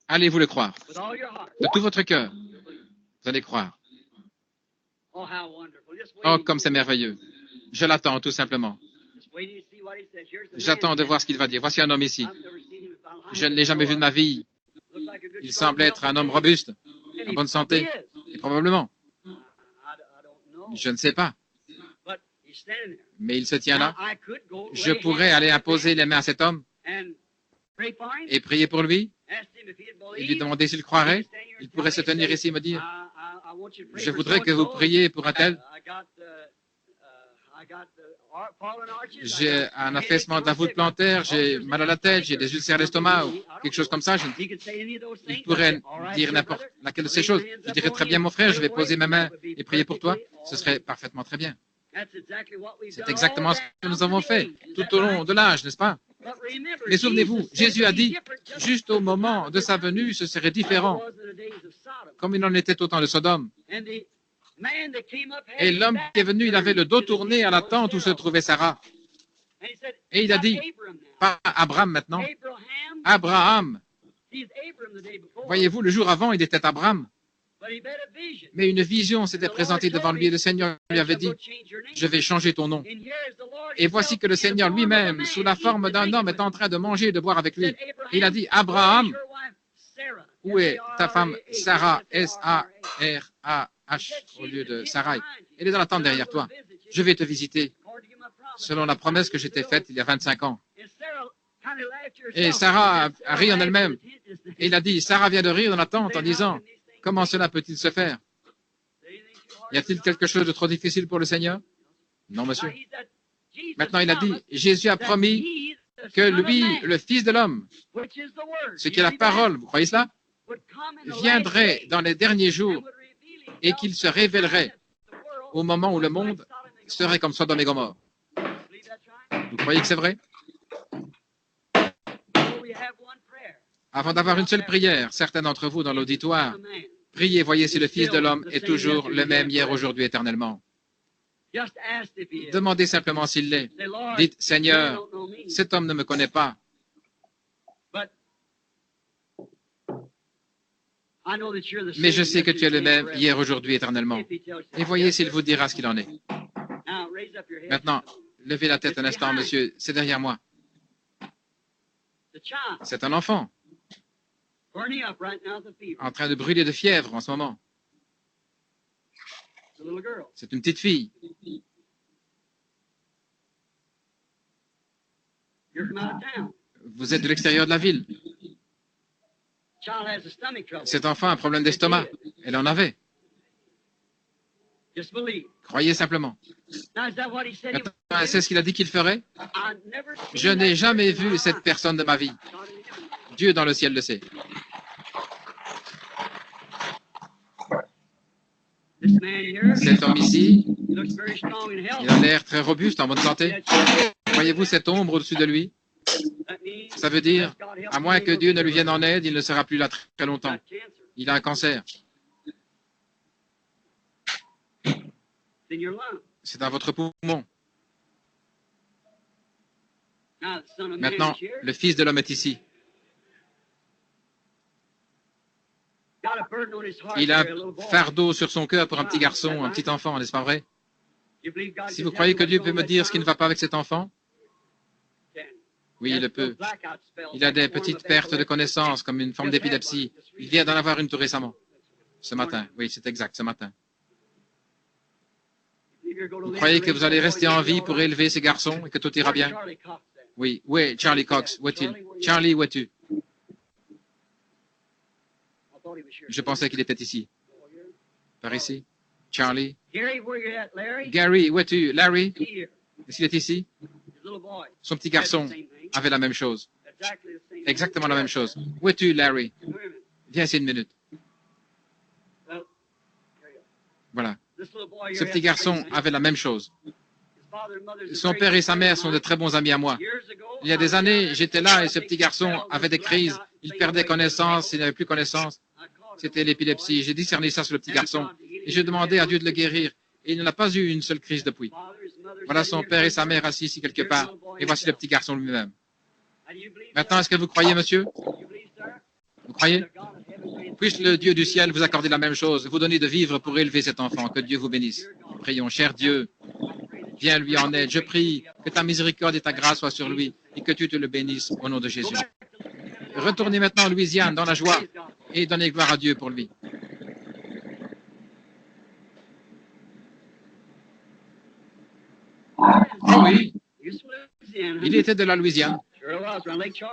Allez-vous le croire? De tout votre cœur, vous allez croire. Oh, comme c'est merveilleux. Je l'attends tout simplement. J'attends de voir ce qu'il va dire. Voici un homme ici. Je ne l'ai jamais vu de ma vie. Il semble être un homme robuste, en bonne santé. Et probablement. Je ne sais pas. Mais il se tient là. Je pourrais aller imposer les mains à cet homme et prier pour lui et lui demander s'il croirait. Il pourrait se tenir ici et me dire, je voudrais que vous priez pour un tel. J'ai un affaissement de la voûte plantaire, j'ai mal à la tête, j'ai des ulcères d'estomac ou quelque chose comme ça. Il pourrait dire n'importe laquelle de ces choses. Je dirais très bien, mon frère, je vais poser ma main et prier pour toi. Ce serait parfaitement très bien. C'est exactement ce que nous avons fait tout au long de l'âge, n'est-ce pas? Mais souvenez-vous, Jésus a dit, juste au moment de sa venue, ce serait différent, comme il en était au temps de Sodome. Et l'homme qui est venu, il avait le dos tourné à la tente où se trouvait Sarah. Et il a dit, pas Abraham maintenant, Abraham. Voyez-vous, le jour avant, il était Abraham. Mais une vision s'était présentée devant lui et le Seigneur lui avait dit, je vais changer ton nom. Et voici que le Seigneur lui-même, sous la forme d'un homme, est en train de manger et de boire avec lui. Il a dit, Abraham, où est ta femme Sarah, S-A-R-A-H, au lieu de Sarai? Elle est dans la tente derrière toi. Je vais te visiter, selon la promesse que j'étais faite il y a 25 ans. Et Sarah a ri en elle-même. Et il a dit, Sarah vient de rire dans la tente en disant, comment cela peut-il se faire? Y a-t-il quelque chose de trop difficile pour le Seigneur? Non, monsieur. Maintenant, il a dit, Jésus a promis que lui, le Fils de l'homme, ce qui est la parole, vous croyez cela? Viendrait dans les derniers jours et qu'il se révélerait au moment où le monde serait comme Sodome et Gomorrhe. Vous croyez que c'est vrai? Avant d'avoir une seule prière, certains d'entre vous dans l'auditoire, priez, voyez si le Fils de l'homme est toujours le même hier, aujourd'hui, éternellement. Demandez simplement s'il l'est. Dites, Seigneur, cet homme ne me connaît pas. Mais je sais que tu es le même hier, aujourd'hui, éternellement. Et voyez s'il vous dira ce qu'il en est. Maintenant, levez la tête un instant, monsieur. C'est derrière moi. C'est un enfant en train de brûler de fièvre en ce moment. C'est une petite fille. Vous êtes de l'extérieur de la ville. Cet enfant a un problème d'estomac. Elle en avait. Croyez simplement. C'est ce qu'il a dit qu'il ferait? Je n'ai jamais vu cette personne de ma vie. Dieu dans le ciel le sait. Cet homme ici, il a l'air très robuste, en bonne santé. Voyez-vous cette ombre au-dessus de lui? Ça veut dire, à moins que Dieu ne lui vienne en aide, il ne sera plus là très longtemps. Il a un cancer. C'est dans votre poumon. Maintenant, le Fils de l'homme est ici. Il a un fardeau sur son cœur pour un petit garçon, un petit enfant, n'est-ce pas vrai? Si vous croyez que Dieu peut me dire ce qui ne va pas avec cet enfant, oui, il le peut. Il a des petites pertes de connaissance, comme une forme d'épilepsie. Il vient d'en avoir une tout récemment. Ce matin, oui, c'est exact, ce matin. Vous croyez que vous allez rester en vie pour élever ces garçons et que tout ira bien? Oui, où est Charlie Cox? Où est-il? Charlie, où es-tu? Je pensais qu'il était ici. Par ici. Charlie. Gary, où es-tu? Larry? Est-ce qu'il est ici? Son petit garçon avait la même chose. Exactement la même chose. Où es-tu, Larry? Viens ici une minute. Voilà. Ce petit garçon avait la même chose. Son père et sa mère sont de très bons amis à moi. Il y a des années, j'étais là et ce petit garçon avait des crises. Il perdait connaissance, il n'avait plus connaissance. C'était l'épilepsie. J'ai discerné ça sur le petit garçon et j'ai demandé à Dieu de le guérir. Et il n'en a pas eu une seule crise depuis. Voilà son père et sa mère assis ici quelque part. Et voici le petit garçon lui-même. Maintenant, est-ce que vous croyez, monsieur? Croyez? Puisse le Dieu du ciel vous accorder la même chose, vous donner de vivre pour élever cet enfant. Que Dieu vous bénisse. Prions, cher Dieu, viens lui en aide. Je prie que ta miséricorde et ta grâce soient sur lui et que tu te le bénisses au nom de Jésus. Retournez maintenant en Louisiane dans la joie et donnez gloire à Dieu pour lui. Oh oui, il était de la Louisiane,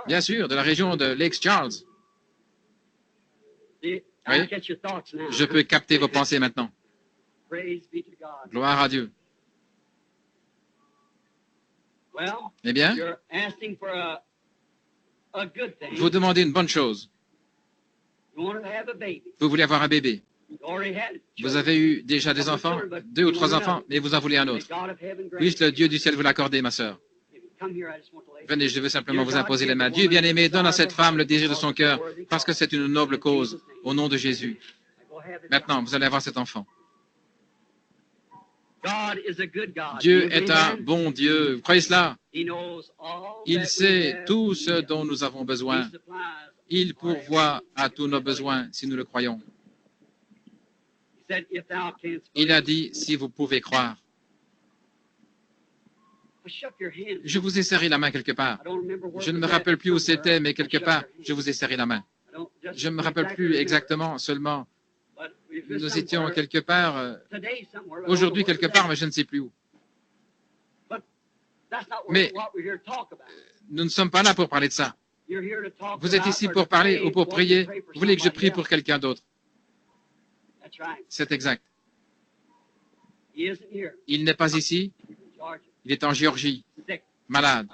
bien sûr, de la région de Lake Charles. Oui, je peux capter vos pensées maintenant. Gloire à Dieu. Eh bien, vous demandez une bonne chose. Vous voulez avoir un bébé. Vous avez eu déjà des enfants, 2 ou 3 enfants, mais vous en voulez un autre. Puisse le Dieu du ciel vous l'accorder, ma sœur. Venez, je veux simplement vous imposer les mains. Dieu bien-aimé, donne à cette femme le désir de son cœur, parce que c'est une noble cause, au nom de Jésus. Maintenant, vous allez avoir cet enfant. Dieu est un bon Dieu. Vous croyez cela? Il sait tout ce dont nous avons besoin. Il pourvoit à tous nos besoins si nous le croyons. Il a dit, si vous pouvez croire. Je vous ai serré la main quelque part. Je ne me rappelle plus où c'était, mais quelque part, je vous ai serré la main. Je ne me rappelle plus exactement, seulement nous étions quelque part, aujourd'hui quelque part, mais je ne sais plus où. Mais nous ne sommes pas là pour parler de ça. Vous êtes ici pour parler ou pour prier. Vous voulez que je prie pour quelqu'un d'autre? C'est exact. Il n'est pas ici. Il est en Géorgie, malade.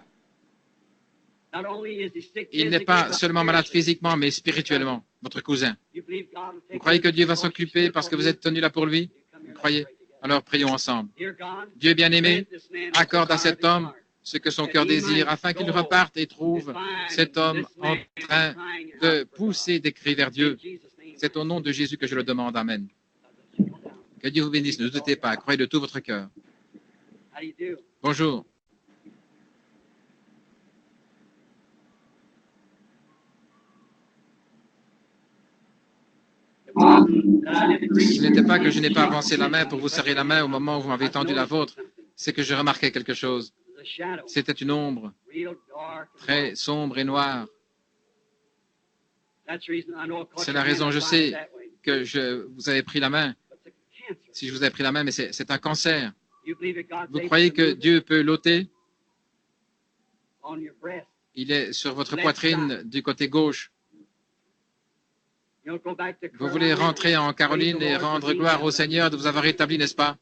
Il n'est pas seulement malade physiquement, mais spirituellement, votre cousin. Vous croyez que Dieu va s'occuper parce que vous êtes tenu là pour lui? Vous croyez? Alors prions ensemble. Dieu bien-aimé, accorde à cet homme ce que son cœur désire, afin qu'il reparte et trouve cet homme en train de pousser des cris vers Dieu. C'est au nom de Jésus que je le demande. Amen. Que Dieu vous bénisse. Ne doutez pas. Croyez de tout votre cœur. Bonjour. Ce n'était pas que je n'ai pas avancé la main pour vous serrer la main au moment où vous m'avez tendu la vôtre, c'est que je remarquais quelque chose. C'était une ombre très sombre et noire. C'est la raison, je sais que vous avez pris la main, si je vous ai pris la main, mais c'est un cancer. Vous croyez que Dieu peut l'ôter? Il est sur votre poitrine du côté gauche. Vous voulez rentrer en Caroline et rendre gloire au Seigneur de vous avoir rétabli, n'est-ce pas?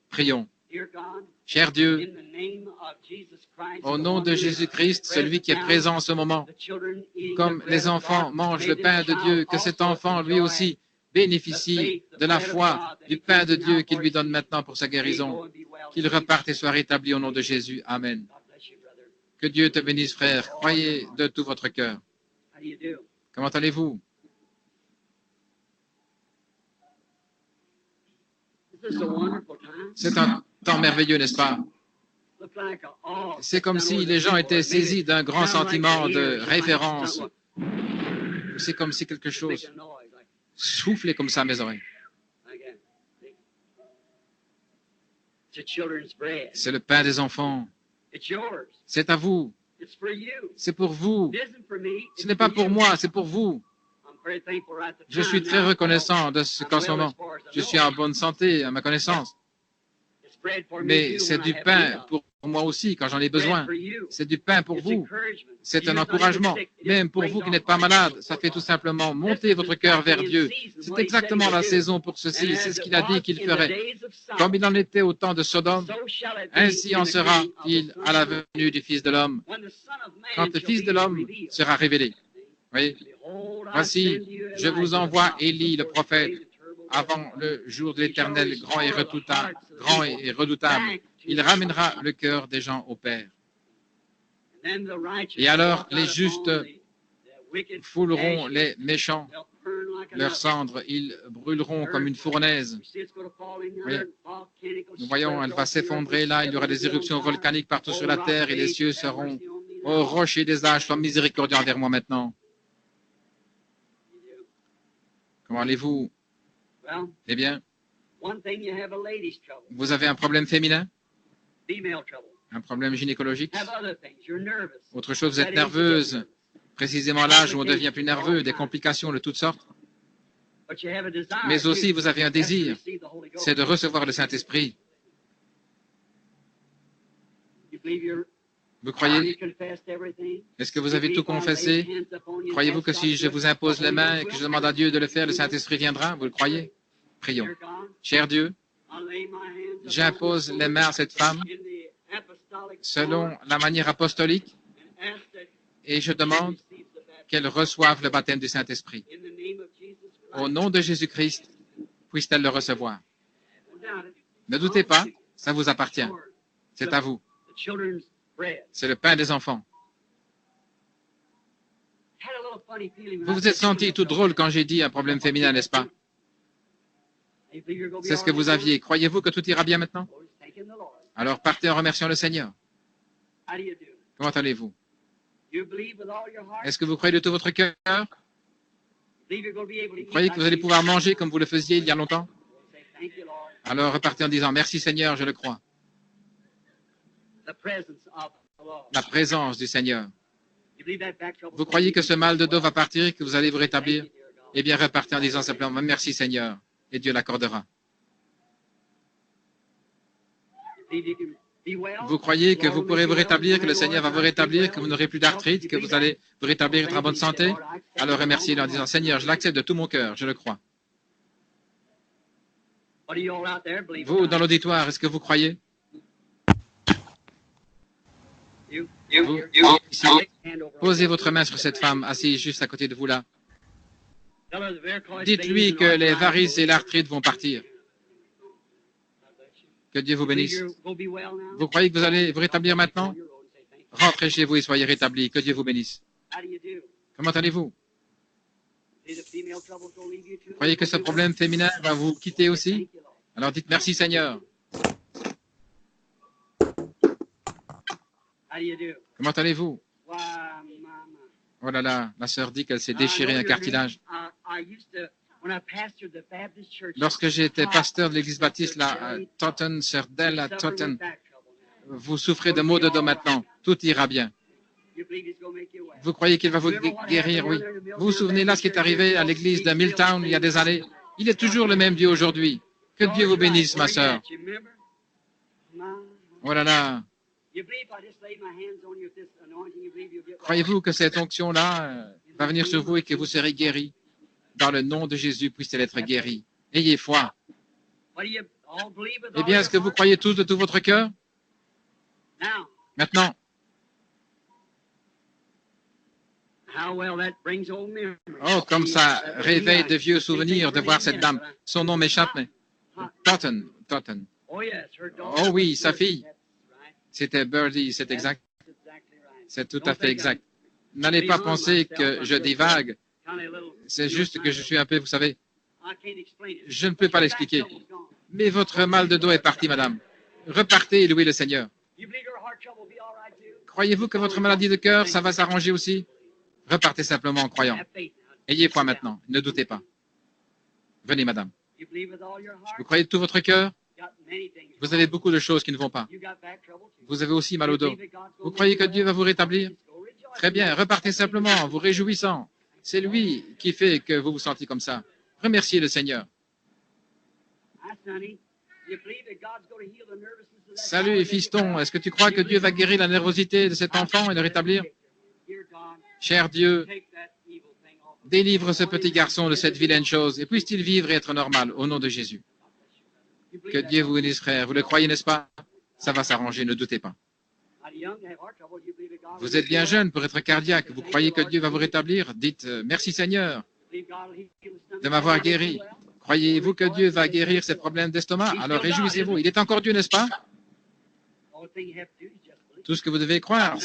Prions. Cher Dieu, au nom de Jésus-Christ, celui qui est présent en ce moment, comme les enfants mangent le pain de Dieu, que cet enfant, lui aussi, bénéficie de la foi du pain de Dieu qu'il lui donne maintenant pour sa guérison. Qu'il reparte et soit rétabli au nom de Jésus. Amen. Que Dieu te bénisse, frère. Croyez de tout votre cœur. Comment allez-vous? C'est un temps merveilleux, n'est-ce pas? C'est comme si les gens étaient saisis d'un grand sentiment de révérence. C'est comme si quelque chose soufflait comme ça à mes oreilles. C'est le pain des enfants. C'est à vous. C'est pour vous. Ce n'est pas pour moi, c'est pour vous. Je suis très reconnaissant de ce qu'en ce moment, je suis en bonne santé, à ma connaissance. Mais c'est du pain pour moi aussi, quand j'en ai besoin. C'est du pain pour vous. C'est un encouragement. Même pour vous qui n'êtes pas malade, ça fait tout simplement monter votre cœur vers Dieu. C'est exactement la saison pour ceci. C'est ce qu'il a dit qu'il ferait. Comme il en était au temps de Sodome, ainsi en sera-t-il à la venue du Fils de l'homme, quand le Fils de l'homme sera révélé. Oui. Voici, je vous envoie Élie, le prophète, avant le jour de l'Éternel grand et redoutable. Il ramènera le cœur des gens au Père. Et alors les justes fouleront les méchants, leurs cendres, ils brûleront comme une fournaise. Oui. Nous voyons, elle va s'effondrer là, il y aura des éruptions volcaniques partout sur la terre et les cieux seront, ô rochers des âges, sois miséricordieux envers moi maintenant. Comment allez-vous? Eh bien, vous avez un problème féminin, un problème gynécologique. Autre chose, vous êtes nerveuse, précisément à l'âge où on devient plus nerveux, des complications de toutes sortes. Mais aussi, vous avez un désir, c'est de recevoir le Saint-Esprit. Vous croyez? Est-ce que vous avez tout confessé? Croyez-vous que si je vous impose les mains et que je demande à Dieu de le faire, le Saint-Esprit viendra? Vous le croyez? Prions. Cher Dieu, j'impose les mains à cette femme selon la manière apostolique et je demande qu'elle reçoive le baptême du Saint-Esprit. Au nom de Jésus-Christ, puisse-t-elle le recevoir. Ne doutez pas, ça vous appartient. C'est à vous. C'est le pain des enfants. Vous vous êtes senti tout drôle quand j'ai dit un problème féminin, n'est-ce pas? C'est ce que vous aviez. Croyez-vous que tout ira bien maintenant? Alors partez en remerciant le Seigneur. Comment allez-vous? Est-ce que vous croyez de tout votre cœur? Vous croyez que vous allez pouvoir manger comme vous le faisiez il y a longtemps? Alors repartez en disant, merci Seigneur, je le crois. La présence du Seigneur. Vous croyez que ce mal de dos va partir et que vous allez vous rétablir? Eh bien, repartez en disant simplement, merci Seigneur, et Dieu l'accordera. Vous croyez que vous pourrez vous rétablir, que le Seigneur va vous rétablir, que vous n'aurez plus d'arthrite, que vous allez vous rétablir et être en bonne santé? Alors remerciez-le en disant, Seigneur, je l'accepte de tout mon cœur, je le crois. Vous, dans l'auditoire, est-ce que vous croyez? Vous, ici, posez votre main sur cette femme assise juste à côté de vous là. Dites-lui que les varices et l'arthrite vont partir. Que Dieu vous bénisse. Vous croyez que vous allez vous rétablir maintenant? Rentrez chez vous et soyez rétablis. Que Dieu vous bénisse. Comment allez-vous? Vous croyez que ce problème féminin va vous quitter aussi? Alors dites merci Seigneur. Comment allez-vous? Oh là là, la sœur dit qu'elle s'est déchirée un cartilage. Lorsque j'étais pasteur de l'église baptiste là, à Totten, sœur Dell à Totten, vous souffrez de maux de dos maintenant. Tout ira bien. Vous croyez qu'il va vous guérir? Oui. Vous vous souvenez là ce qui est arrivé à l'église de Milltown il y a des années? Il est toujours le même Dieu aujourd'hui. Que Dieu vous bénisse, ma sœur. Oh là là. Croyez-vous que cette onction-là va venir sur vous et que vous serez guéris? Dans le nom de Jésus, puisse-t-elle être guérie. Ayez foi. Eh bien, est-ce que vous croyez tous de tout votre cœur? Maintenant. Oh, comme ça réveille de vieux souvenirs de voir cette dame. Son nom m'échappe, mais... Totten. Oh oui, sa fille. C'était Birdie, c'est exact. C'est tout à fait exact. N'allez pas penser que je divague. C'est juste que je suis un peu, vous savez, je ne peux pas l'expliquer. Mais votre mal de dos est parti, madame. Repartez et louez le Seigneur. Croyez-vous que votre maladie de cœur, ça va s'arranger aussi? Repartez simplement en croyant. Ayez foi maintenant, ne doutez pas. Venez, madame. Vous croyez de tout votre cœur? Vous avez beaucoup de choses qui ne vont pas. Vous avez aussi mal au dos. Vous croyez que Dieu va vous rétablir? Très bien, repartez simplement en vous réjouissant. C'est lui qui fait que vous vous sentez comme ça. Remerciez le Seigneur. Salut, fiston. Est-ce que tu crois que Dieu va guérir la nervosité de cet enfant et le rétablir? Cher Dieu, délivre ce petit garçon de cette vilaine chose et puisse-t-il vivre et être normal au nom de Jésus. Que Dieu vous bénisse, frère. Vous le croyez, n'est-ce pas? Ça va s'arranger, ne doutez pas. Vous êtes bien jeune pour être cardiaque. Vous croyez que Dieu va vous rétablir? Dites merci Seigneur de m'avoir guéri. Croyez-vous que Dieu va guérir ces problèmes d'estomac? Alors réjouissez-vous. Il est encore Dieu, n'est-ce pas? Tout ce que vous devez croire,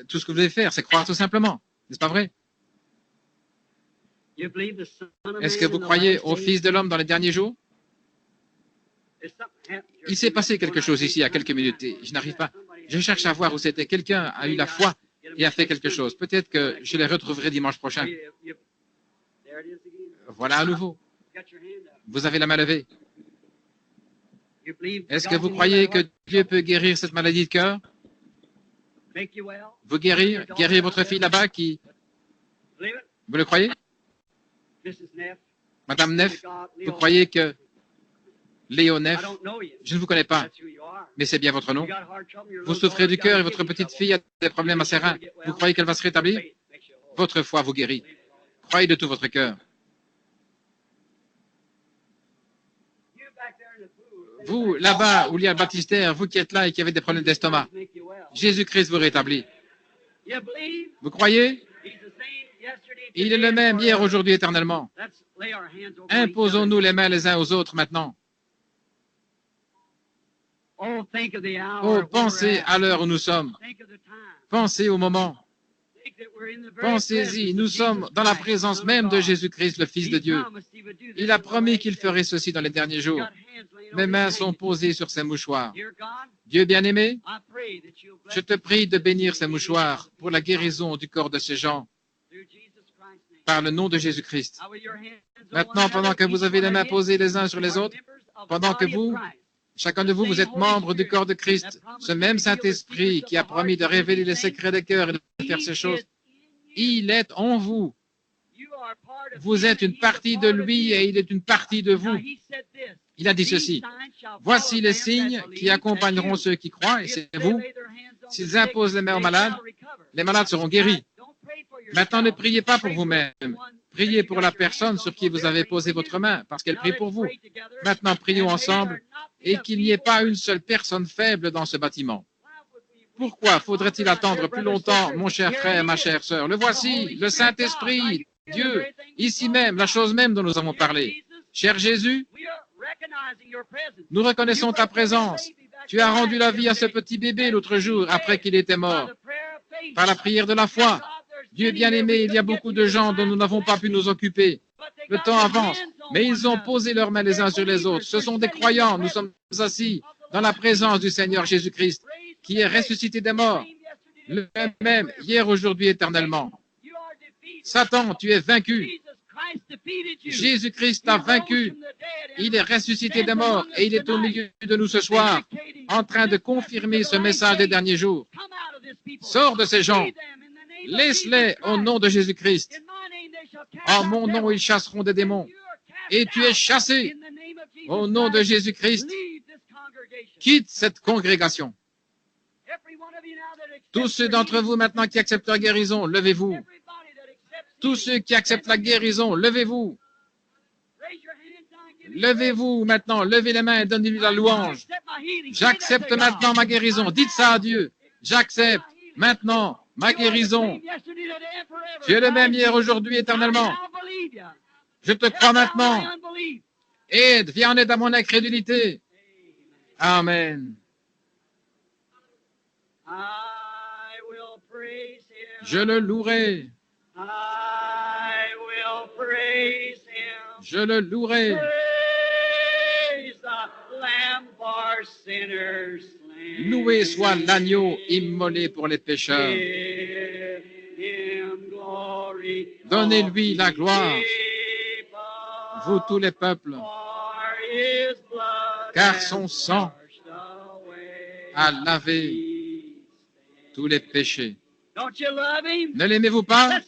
tout ce que vous devez faire, c'est croire tout simplement. N'est-ce pas vrai? Est-ce que vous croyez au Fils de l'homme dans les derniers jours? Il s'est passé quelque chose ici il y a quelques minutes et je n'arrive pas. Je cherche à voir où c'était. Quelqu'un a eu la foi et a fait quelque chose. Peut-être que je les retrouverai dimanche prochain. Voilà à nouveau. Vous avez la main levée. Est-ce que vous croyez que Dieu peut guérir cette maladie de cœur? Vous guérir votre fille là-bas qui... Vous le croyez? Madame Neff, vous croyez que Léo Neff, je ne vous connais pas, mais c'est bien votre nom. Vous souffrez du cœur et votre petite fille a des problèmes à ses reins. Vous croyez qu'elle va se rétablir? Votre foi vous guérit. Croyez de tout votre cœur. Vous, là-bas, où il y a le baptistère, vous qui êtes là et qui avez des problèmes d'estomac, Jésus-Christ vous rétablit. Vous croyez? Il est le même hier, aujourd'hui, éternellement. Imposons-nous les mains les uns aux autres maintenant. Oh, pensez à l'heure où nous sommes. Pensez au moment. Pensez-y, nous sommes dans la présence même de Jésus-Christ, le Fils de Dieu. Il a promis qu'il ferait ceci dans les derniers jours. Mes mains sont posées sur ces mouchoirs. Dieu bien-aimé, je te prie de bénir ces mouchoirs pour la guérison du corps de ces gens par le nom de Jésus-Christ. Maintenant, pendant que vous avez les mains posées les uns sur les autres, pendant que vous, chacun de vous, vous êtes membre du corps de Christ, ce même Saint-Esprit qui a promis de révéler les secrets des cœurs et de faire ces choses, il est en vous. Vous êtes une partie de lui et il est une partie de vous. Il a dit ceci, « Voici les signes qui accompagneront ceux qui croient, et c'est vous. S'ils imposent les mains aux malades, les malades seront guéris. Maintenant, ne priez pas pour vous-même. Priez pour la personne sur qui vous avez posé votre main, parce qu'elle prie pour vous. Maintenant, prions ensemble et qu'il n'y ait pas une seule personne faible dans ce bâtiment. Pourquoi faudrait-il attendre plus longtemps, mon cher frère, ma chère sœur? Le voici, le Saint-Esprit, Dieu, ici même, la chose même dont nous avons parlé. Cher Jésus, nous reconnaissons ta présence. Tu as rendu la vie à ce petit bébé l'autre jour après qu'il était mort. Par la prière de la foi, Dieu bien-aimé, il y a beaucoup de gens dont nous n'avons pas pu nous occuper. Le temps avance, mais ils ont posé leurs mains les uns sur les autres. Ce sont des croyants. Nous sommes assis dans la présence du Seigneur Jésus-Christ, qui est ressuscité des morts, le même hier, aujourd'hui, éternellement. Satan, tu es vaincu. Jésus-Christ t'a vaincu. Il est ressuscité des morts et il est au milieu de nous ce soir, en train de confirmer ce message des derniers jours. Sors de ces gens. Laisse-les au nom de Jésus-Christ. En mon nom, ils chasseront des démons. Et tu es chassé au nom de Jésus-Christ. Quitte cette congrégation. Tous ceux d'entre vous maintenant qui acceptent la guérison, levez-vous. Tous ceux qui acceptent la guérison, levez-vous. Levez-vous maintenant, levez les mains et donnez-lui la louange. J'accepte maintenant ma guérison. Dites ça à Dieu. J'accepte maintenant ma guérison. Tu es le même hier, aujourd'hui, éternellement. Je te crois maintenant. Aide, viens en aide à mon incrédulité. Amen. Je le louerai. Je le louerai. Loué soit l'agneau immolé pour les pécheurs. Donnez-lui la gloire, vous tous les peuples, car son sang a lavé tous les péchés. Ne l'aimez-vous pas?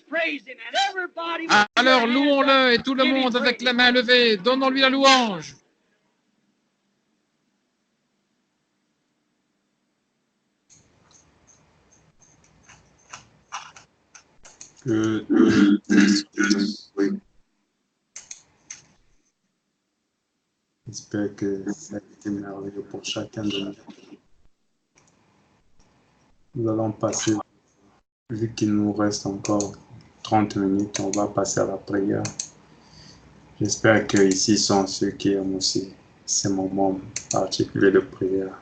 Alors louons-le et tout le monde avec les mains levées, donnons-lui la louange. Oui. J'espère que ça a été merveilleux pour chacun de nous. Nous allons passer, vu qu'il nous reste encore 30 minutes, on va passer à la prière. J'espère que ici sont ceux qui aiment aussi ces moments particuliers de prière.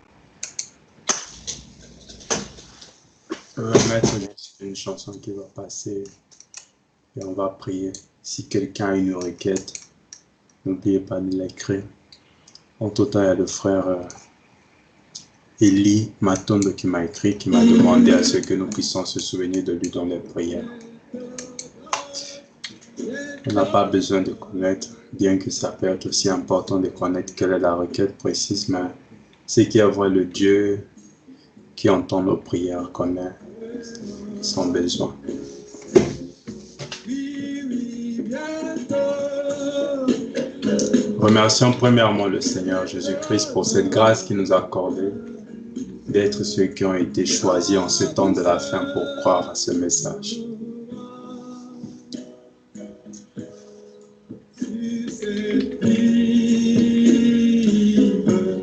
On va mettre une chanson qui va passer et on va prier. Si quelqu'un a une requête, n'oubliez pas de l'écrire. En tout temps, il y a le frère Eli Matondo qui m'a écrit, qui m'a demandé à ce que nous puissions se souvenir de lui dans les prières. On n'a pas besoin de connaître, bien que ça peut être aussi important de connaître quelle est la requête précise, mais ce qui est vrai, le Dieu qui entend nos prières connaît son besoin. Remercions premièrement le Seigneur Jésus-Christ pour cette grâce qu'il nous a accordée d'être ceux qui ont été choisis en ce temps de la fin pour croire à ce message.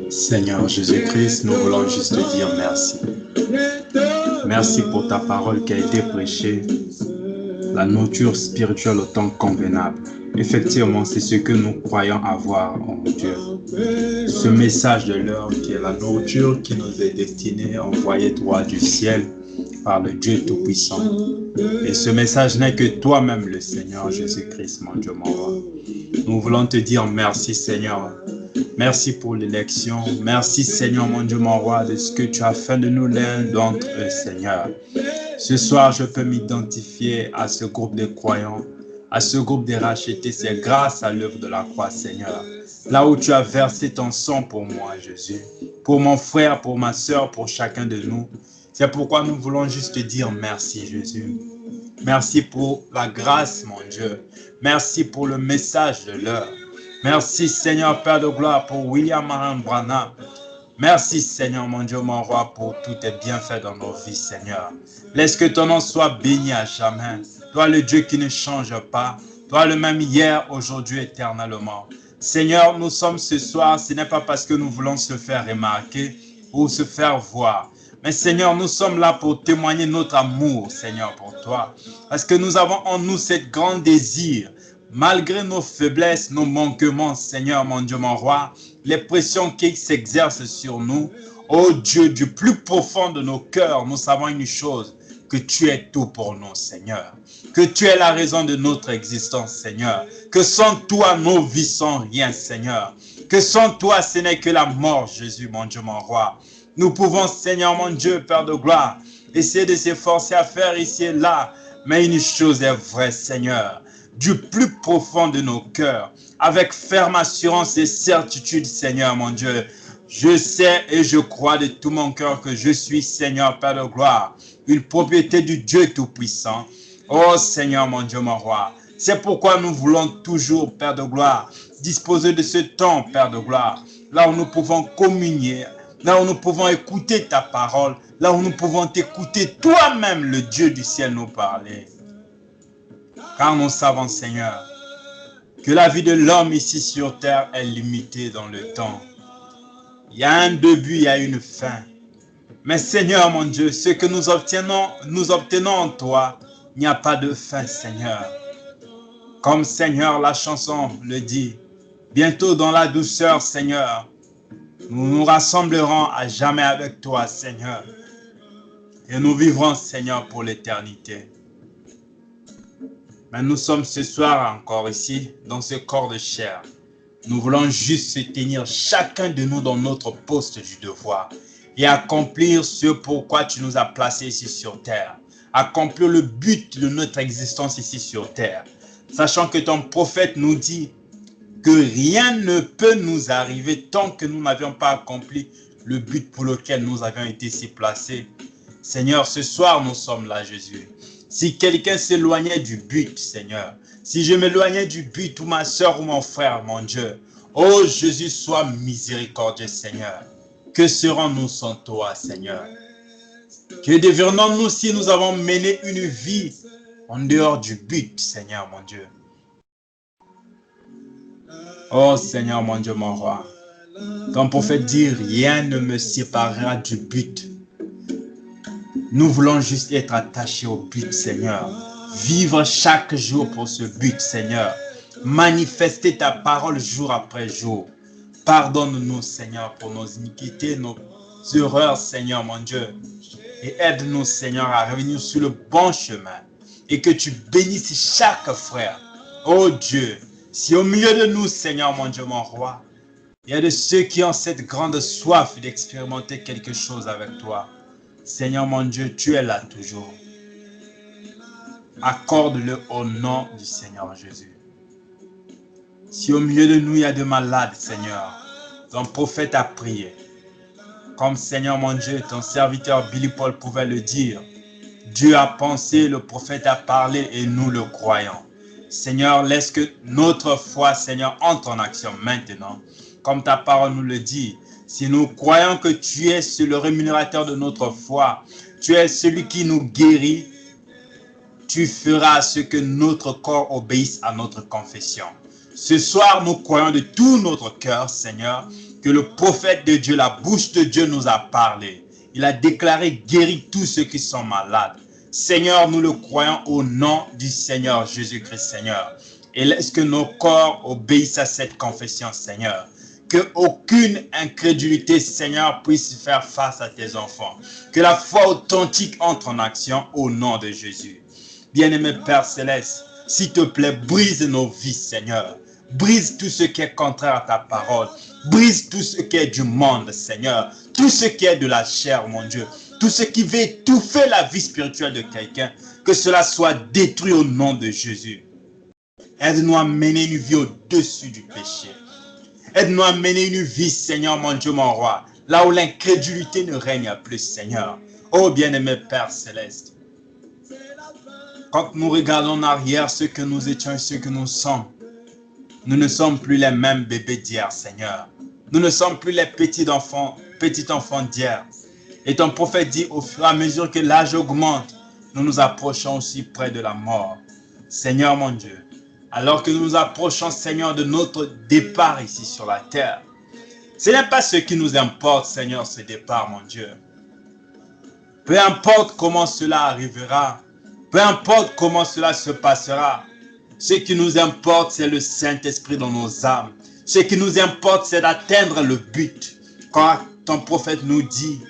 Seigneur Jésus-Christ, nous voulons juste te dire merci. Merci pour ta parole qui a été prêchée, la nourriture spirituelle au temps convenable. Effectivement, c'est ce que nous croyons avoir en Dieu. Ce message de l'heure qui est la nourriture qui nous est destinée, envoyée droit du ciel par le Dieu Tout-Puissant. Et ce message n'est que toi-même, le Seigneur Jésus-Christ, mon Dieu, mon roi. Nous voulons te dire merci, Seigneur. Merci pour l'élection. Merci, Seigneur, mon Dieu, mon roi, de ce que tu as fait de nous l'un d'entre eux, Seigneur. Ce soir, je peux m'identifier à ce groupe de croyants, à ce groupe des rachetés. C'est grâce à l'œuvre de la croix, Seigneur. Là où tu as versé ton sang pour moi, Jésus, pour mon frère, pour ma soeur, pour chacun de nous. C'est pourquoi nous voulons juste te dire merci, Jésus. Merci pour la grâce, mon Dieu. Merci pour le message de l'heure. Merci, Seigneur, Père de gloire, pour William Marion Branham. Merci, Seigneur, mon Dieu, mon roi, pour tous tes bienfaits dans nos vies, Seigneur. Laisse que ton nom soit béni à jamais. Toi, le Dieu qui ne change pas. Toi, le même hier, aujourd'hui, éternellement. Seigneur, nous sommes ce soir, ce n'est pas parce que nous voulons se faire remarquer ou se faire voir. Mais Seigneur, nous sommes là pour témoigner notre amour, Seigneur, pour toi. Parce que nous avons en nous cette grand désir, malgré nos faiblesses, nos manquements, Seigneur, mon Dieu, mon roi, les pressions qui s'exercent sur nous. Oh Dieu, du plus profond de nos cœurs, nous savons une chose, que tu es tout pour nous, Seigneur. Que tu es la raison de notre existence, Seigneur. Que sans toi, nos vies sont rien, Seigneur. Que sans toi, ce n'est que la mort, Jésus, mon Dieu, mon roi. Nous pouvons, Seigneur, mon Dieu, Père de gloire, essayer de s'efforcer à faire ici et là. Mais une chose est vraie, Seigneur. Du plus profond de nos cœurs, avec ferme assurance et certitude, Seigneur, mon Dieu. Je sais et je crois de tout mon cœur que je suis, Seigneur, Père de gloire, une propriété du Dieu Tout-Puissant. Oh Seigneur, mon Dieu, mon roi. C'est pourquoi nous voulons toujours, Père de gloire, disposer de ce temps, Père de gloire, là où nous pouvons communier, là où nous pouvons écouter ta parole, là où nous pouvons t'écouter toi-même, le Dieu du ciel, nous parler. Car nous savons, Seigneur, que la vie de l'homme ici sur terre est limitée dans le temps. Il y a un début, il y a une fin. Mais Seigneur, mon Dieu, ce que nous obtenons en toi, il n'y a pas de fin, Seigneur. Comme Seigneur, la chanson le dit, bientôt dans la douceur, Seigneur, nous nous rassemblerons à jamais avec toi, Seigneur. Et nous vivrons, Seigneur, pour l'éternité. Mais nous sommes ce soir encore ici, dans ce corps de chair. Nous voulons juste se tenir chacun de nous dans notre poste du devoir et accomplir ce pourquoi tu nous as placés ici sur terre. Accomplir le but de notre existence ici sur terre. Sachant que ton prophète nous dit que rien ne peut nous arriver tant que nous n'avions pas accompli le but pour lequel nous avions été ici placés. Seigneur, ce soir nous sommes là, Jésus. Si quelqu'un s'éloignait du but, Seigneur, si je m'éloignais du but, ou ma soeur ou mon frère, mon Dieu, oh Jésus, sois miséricordieux, Seigneur. Que serons-nous sans toi, Seigneur? Que deviendrons-nous si nous avons mené une vie en dehors du but, Seigneur, mon Dieu? Oh Seigneur, mon Dieu, mon roi, ton prophète dit, rien ne me séparera du but. Nous voulons juste être attachés au but, Seigneur. Vivre chaque jour pour ce but, Seigneur. Manifester ta parole jour après jour. Pardonne-nous, Seigneur, pour nos iniquités, nos erreurs, Seigneur, mon Dieu. Et aide-nous, Seigneur, à revenir sur le bon chemin. Et que tu bénisses chaque frère. Oh Dieu, si au milieu de nous, Seigneur, mon Dieu, mon roi, il y a de ceux qui ont cette grande soif d'expérimenter quelque chose avec toi. Seigneur mon Dieu, tu es là toujours. accorde-le au nom du Seigneur Jésus. Si au milieu de nous, il y a des malades, Seigneur, ton prophète a prié. Comme Seigneur mon Dieu, ton serviteur Billy Paul pouvait le dire. Dieu a pensé, le prophète a parlé et nous le croyons. Seigneur, laisse que notre foi, Seigneur, entre en action maintenant. Comme ta parole nous le dit, si nous croyons que tu es le rémunérateur de notre foi, tu es celui qui nous guérit, tu feras ce que notre corps obéisse à notre confession. Ce soir, nous croyons de tout notre cœur, Seigneur, que le prophète de Dieu, la bouche de Dieu nous a parlé. Il a déclaré guérir tous ceux qui sont malades. Seigneur, nous le croyons au nom du Seigneur Jésus-Christ, Seigneur. Et laisse que nos corps obéissent à cette confession, Seigneur. Que aucune incrédulité, Seigneur, puisse faire face à tes enfants. Que la foi authentique entre en action au nom de Jésus. Bien-aimé Père Céleste, s'il te plaît, brise nos vies, Seigneur. Brise tout ce qui est contraire à ta parole. Brise tout ce qui est du monde, Seigneur. Tout ce qui est de la chair, mon Dieu. Tout ce qui veut étouffer la vie spirituelle de quelqu'un. Que cela soit détruit au nom de Jésus. Aide-nous à mener une vie au-dessus du péché. Aide-nous à mener une vie, Seigneur, mon Dieu, mon roi. Là où l'incrédulité ne règne plus, Seigneur. Oh, bien-aimé Père Céleste. Quand nous regardons en arrière ce que nous étions et ce que nous sommes, nous ne sommes plus les mêmes bébés d'hier, Seigneur. Nous ne sommes plus les petits enfants d'hier. Et ton prophète dit, au fur et à mesure que l'âge augmente, nous nous approchons aussi près de la mort. Seigneur mon Dieu, alors que nous nous approchons, Seigneur, de notre départ ici sur la terre, ce n'est pas ce qui nous importe, Seigneur, ce départ, mon Dieu. Peu importe comment cela arrivera, peu importe comment cela se passera, ce qui nous importe, c'est le Saint-Esprit dans nos âmes. Ce qui nous importe, c'est d'atteindre le but. Quand ton prophète nous dit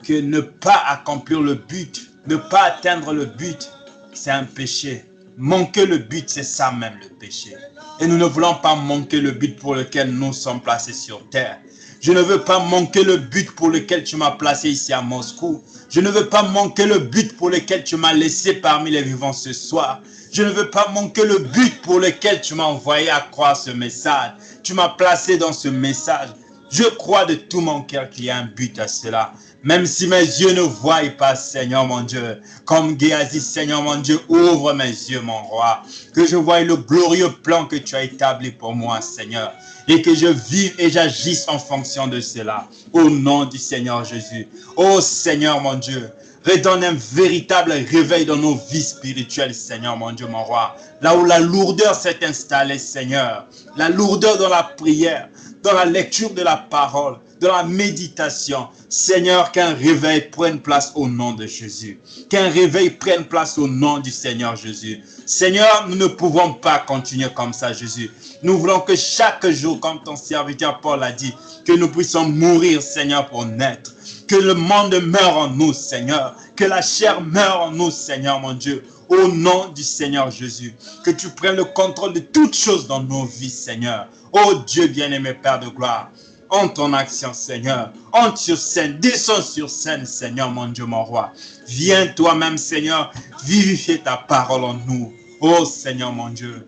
que ne pas accomplir le but, ne pas atteindre le but, c'est un péché. Manquer le but, c'est ça même le péché. Et nous ne voulons pas manquer le but pour lequel nous sommes placés sur terre. Je ne veux pas manquer le but pour lequel tu m'as placé ici à Moscou. Je ne veux pas manquer le but pour lequel tu m'as laissé parmi les vivants ce soir. Je ne veux pas manquer le but pour lequel tu m'as envoyé à croire ce message. Tu m'as placé dans ce message. Je crois de tout mon cœur qu'il y a un but à cela. Même si mes yeux ne voient pas, Seigneur mon Dieu. Comme Géasi, Seigneur mon Dieu, ouvre mes yeux, mon roi. Que je voie le glorieux plan que tu as établi pour moi, Seigneur. Et que je vive et j'agisse en fonction de cela. Au nom du Seigneur Jésus. Ô Seigneur mon Dieu, redonne un véritable réveil dans nos vies spirituelles, Seigneur mon Dieu, mon roi. Là où la lourdeur s'est installée, Seigneur. La lourdeur dans la prière, dans la lecture de la parole, dans la méditation. Seigneur, qu'un réveil prenne place au nom de Jésus. Qu'un réveil prenne place au nom du Seigneur Jésus. Seigneur, nous ne pouvons pas continuer comme ça, Jésus. Nous voulons que chaque jour, comme ton serviteur Paul a dit, que nous puissions mourir, Seigneur, pour naître. Que le monde meure en nous, Seigneur. Que la chair meure en nous, Seigneur, mon Dieu. Au nom du Seigneur Jésus. Que tu prennes le contrôle de toutes choses dans nos vies, Seigneur. Oh Dieu bien-aimé, Père de gloire. Entre en action, Seigneur. Entre sur scène. Descends sur scène, Seigneur, mon Dieu, mon roi. Viens toi-même, Seigneur, vivifier ta parole en nous. Oh Seigneur, mon Dieu.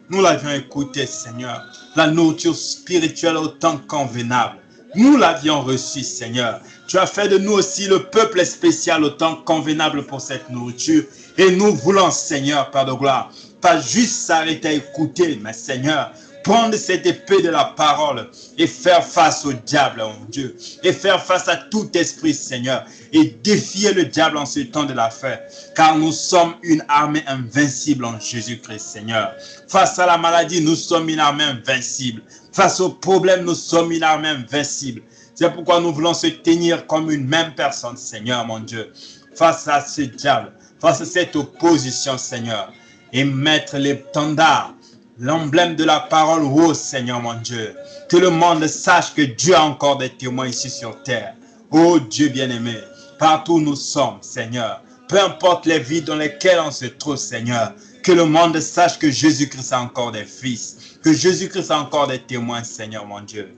Nous l'avions écouté, Seigneur. La nourriture spirituelle autant convenable. Nous l'avions reçu, Seigneur. Tu as fait de nous aussi le peuple spécial autant convenable pour cette nourriture. Et nous voulons, Seigneur, Père de gloire, pas juste s'arrêter à écouter, mais Seigneur, prendre cette épée de la parole et faire face au diable, mon Dieu. Et faire face à tout esprit, Seigneur. Et défier le diable en ce temps de la fin. Car nous sommes une armée invincible en Jésus-Christ, Seigneur. Face à la maladie, nous sommes une armée invincible. Face aux problèmes, nous sommes une armée invincible. C'est pourquoi nous voulons se tenir comme une même personne, Seigneur, mon Dieu. Face à ce diable, face à cette opposition, Seigneur. Et mettre l'étendard, l'emblème de la parole haut, Seigneur, mon Dieu. Que le monde sache que Dieu a encore des témoins ici sur terre. Oh Dieu bien-aimé, partout où nous sommes, Seigneur. Peu importe les vies dans lesquelles on se trouve, Seigneur. Que le monde sache que Jésus-Christ a encore des fils. Que Jésus-Christ a encore des témoins, Seigneur, mon Dieu.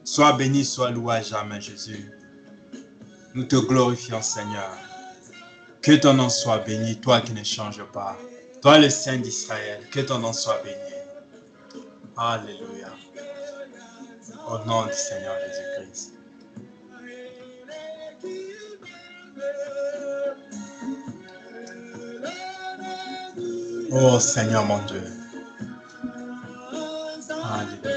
Sois béni, sois loué à jamais, Jésus. Nous te glorifions, Seigneur. Que ton nom soit béni, toi qui ne changes pas. Toi le Saint d'Israël, que ton nom soit béni. Alléluia. Au nom du Seigneur Jésus-Christ. Oh Seigneur mon Dieu. Alléluia.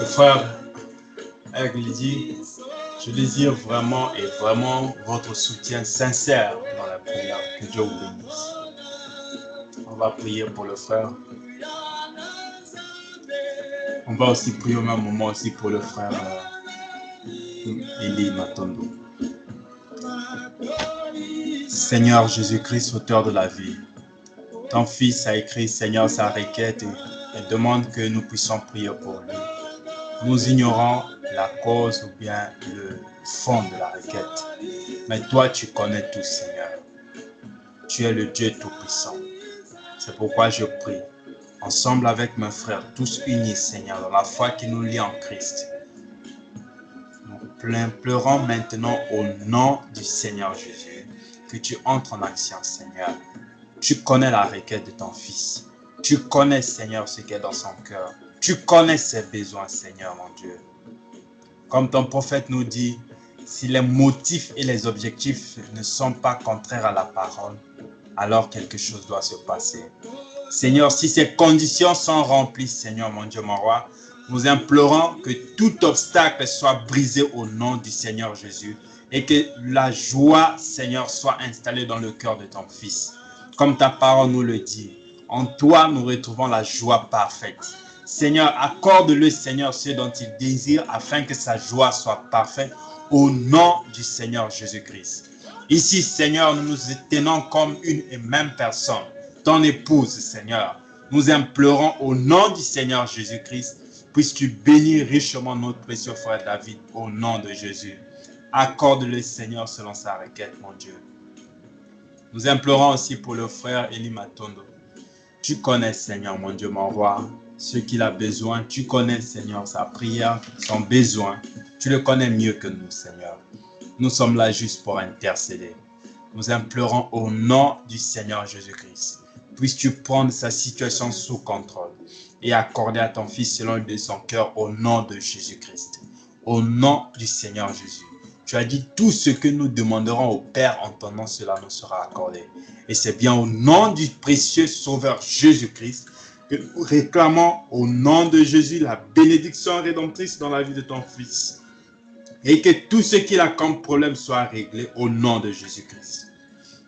Le frère Lydie, je désire vraiment et vraiment votre soutien sincère dans la prière. Que Dieu vous bénisse. On va prier pour le frère. On va aussi prier au même moment aussi pour le frère Eli Matondo. Seigneur Jésus-Christ, auteur de la vie, ton fils a écrit, Seigneur, sa requête et demande que nous puissions prier pour lui. Nous ignorons la cause ou bien le fond de la requête. Mais toi, tu connais tout, Seigneur. Tu es le Dieu Tout-Puissant. C'est pourquoi je prie, ensemble avec mes frères, tous unis, Seigneur, dans la foi qui nous lie en Christ. Nous pleurons maintenant au nom du Seigneur Jésus, que tu entres en action, Seigneur. Tu connais la requête de ton fils. Tu connais, Seigneur, ce qui est dans son cœur. Tu connais ses besoins, Seigneur, mon Dieu. Comme ton prophète nous dit, si les motifs et les objectifs ne sont pas contraires à la parole, alors quelque chose doit se passer. Seigneur, si ces conditions sont remplies, Seigneur, mon Dieu, mon roi, nous implorons que tout obstacle soit brisé au nom du Seigneur Jésus et que la joie, Seigneur, soit installée dans le cœur de ton fils. Comme ta parole nous le dit, en toi nous retrouvons la joie parfaite. Seigneur, accorde-le, Seigneur, ce dont il désire afin que sa joie soit parfaite au nom du Seigneur Jésus-Christ. Ici, Seigneur, nous nous tenons comme une et même personne, ton épouse, Seigneur. Nous implorons au nom du Seigneur Jésus-Christ, puisses-tu bénir richement notre précieux frère David au nom de Jésus. Accorde-le, Seigneur, selon sa requête, mon Dieu. Nous implorons aussi pour le frère Eli Matondo. Tu connais, Seigneur, mon Dieu, mon roi, ce qu'il a besoin. Tu connais, Seigneur, sa prière, son besoin. Tu le connais mieux que nous, Seigneur. Nous sommes là juste pour intercéder. Nous implorons au nom du Seigneur Jésus-Christ. Puisses-tu prendre sa situation sous contrôle et accorder à ton fils selon le de son cœur au nom de Jésus-Christ. Au nom du Seigneur Jésus. Tu as dit tout ce que nous demanderons au Père en ton nom, cela nous sera accordé. Et c'est bien au nom du précieux Sauveur Jésus-Christ que nous réclamons au nom de Jésus la bénédiction rédemptrice dans la vie de ton fils. Et que tout ce qu'il a comme problème soit réglé au nom de Jésus-Christ.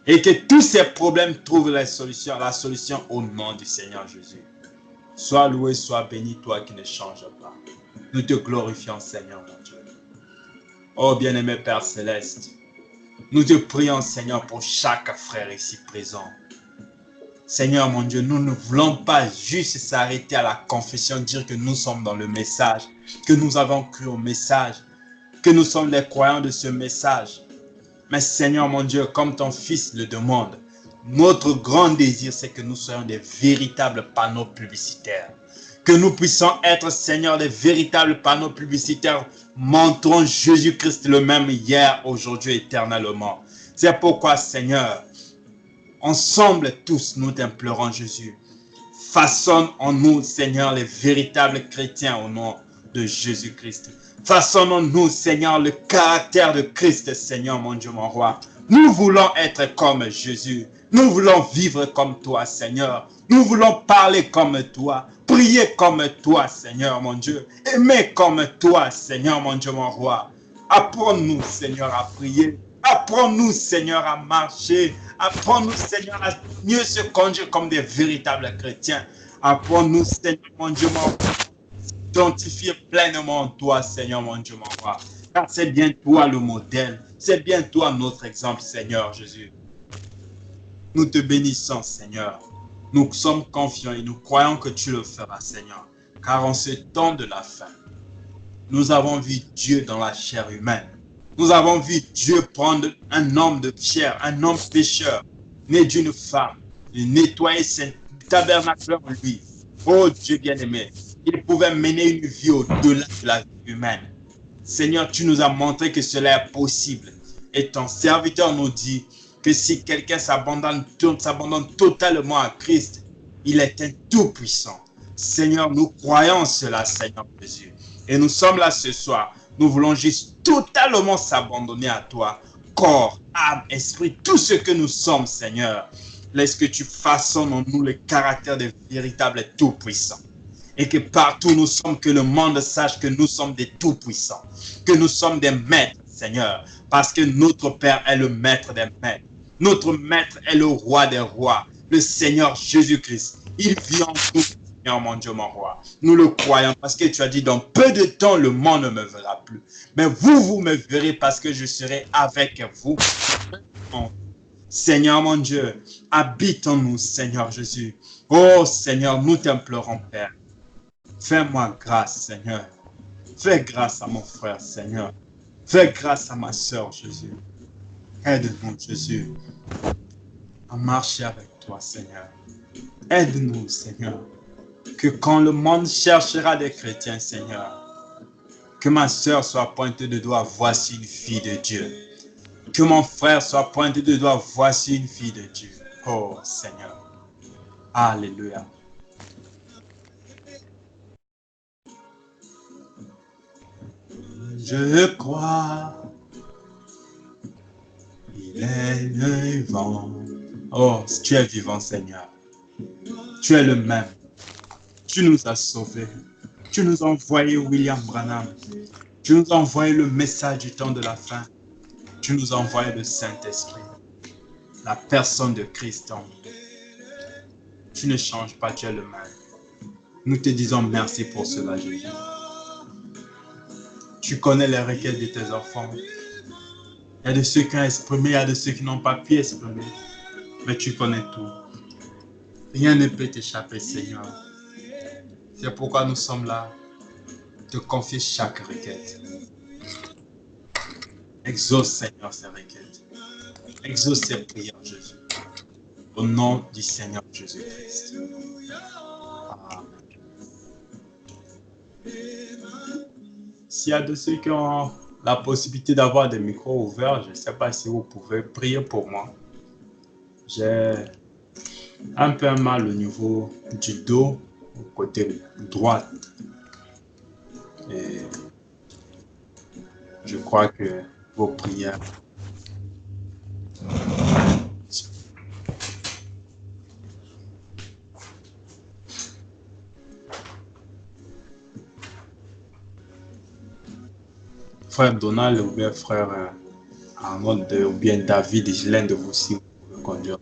Et que tous ces problèmes trouvent la solution au nom du Seigneur Jésus. Sois loué, sois béni, toi qui ne changes pas. Nous te glorifions, Seigneur, mon Dieu. Oh bien-aimé Père Céleste, nous te prions, Seigneur, pour chaque frère ici présent. Seigneur, mon Dieu, nous ne voulons pas juste s'arrêter à la confession, dire que nous sommes dans le message, que nous avons cru au message, que nous sommes les croyants de ce message. Mais Seigneur, mon Dieu, comme ton Fils le demande, notre grand désir, c'est que nous soyons des véritables panneaux publicitaires. Que nous puissions être, Seigneur, des véritables panneaux publicitaires montrant Jésus-Christ le même hier, aujourd'hui, éternellement. C'est pourquoi, Seigneur, ensemble tous, nous t'implorons, Jésus. Façonne en nous, Seigneur, les véritables chrétiens au nom de Jésus-Christ. Façonnons-nous, Seigneur, le caractère de Christ, Seigneur, mon Dieu, mon roi. Nous voulons être comme Jésus. Nous voulons vivre comme toi, Seigneur. Nous voulons parler comme toi. Prier comme toi, Seigneur, mon Dieu. Aimer comme toi, Seigneur, mon Dieu, mon roi. Apprends-nous, Seigneur, à prier. Apprends-nous, Seigneur, à marcher. Apprends-nous, Seigneur, à mieux se conduire comme des véritables chrétiens. Apprends-nous, Seigneur, mon Dieu, mon roi. Identifier pleinement en toi, Seigneur, mon Dieu, mon roi. Car c'est bien toi le modèle. C'est bien toi notre exemple, Seigneur Jésus. Nous te bénissons, Seigneur. Nous sommes confiants et nous croyons que tu le feras, Seigneur. Car en ce temps de la fin, nous avons vu Dieu dans la chair humaine. Nous avons vu Dieu prendre un homme de chair, un homme pécheur, né d'une femme, de nettoyer ce tabernacle en lui. Oh Dieu bien-aimé, il pouvait mener une vie au-delà de la vie humaine. Seigneur, tu nous as montré que cela est possible. Et ton serviteur nous dit que si quelqu'un s'abandonne totalement à Christ, il est un tout-puissant. Seigneur, nous croyons cela, Seigneur Jésus. Et nous sommes là ce soir. Nous voulons juste totalement s'abandonner à toi. Corps, âme, esprit, tout ce que nous sommes, Seigneur. Laisse que tu façonnes en nous le caractère de véritable tout-puissant. Et que partout nous sommes, que le monde sache que nous sommes des tout-puissants. Que nous sommes des maîtres, Seigneur. Parce que notre Père est le maître des maîtres. Notre maître est le roi des rois. Le Seigneur Jésus-Christ. Il vit en nous, Seigneur mon Dieu, mon roi. Nous le croyons parce que tu as dit, dans peu de temps, le monde ne me verra plus. Mais vous me verrez parce que je serai avec vous. Seigneur mon Dieu, habite en nous, Seigneur Jésus. Oh Seigneur, nous t'implorons, Père. Fais-moi grâce, Seigneur. Fais grâce à mon frère, Seigneur. Fais grâce à ma soeur, Jésus. Aide-nous, Jésus, à marcher avec toi, Seigneur. Aide-nous, Seigneur. Que quand le monde cherchera des chrétiens, Seigneur, que ma soeur soit pointée de doigt, voici une fille de Dieu. Que mon frère soit pointé de doigt, voici une fille de Dieu. Oh, Seigneur. Alléluia. Je crois, il est vivant. Oh, tu es vivant, Seigneur. Tu es le même. Tu nous as sauvés. Tu nous as envoyé William Branham. Tu nous as envoyé le message du temps de la fin. Tu nous as envoyé le Saint-Esprit, la personne de Christ en nous. Tu ne changes pas, tu es le même. Nous te disons merci pour cela, Jésus. Tu connais les requêtes de tes enfants. Il y a de ceux qui ont exprimé, il y a de ceux qui n'ont pas pu exprimer. Mais tu connais tout. Rien ne peut t'échapper, Seigneur. C'est pourquoi nous sommes là, te confier chaque requête. Exauce, Seigneur, ces requêtes. Exauce ces prières, Jésus. Au nom du Seigneur Jésus-Christ. Amen. S'il y a de ceux qui ont la possibilité d'avoir des micros ouverts, je ne sais pas si vous pouvez prier pour moi. J'ai un peu mal au niveau du dos, au côté droit. Et je crois que vos prières. Frère Donald ou bien frère Arnold ou bien David, l'un de vous si vous pouvez conduire.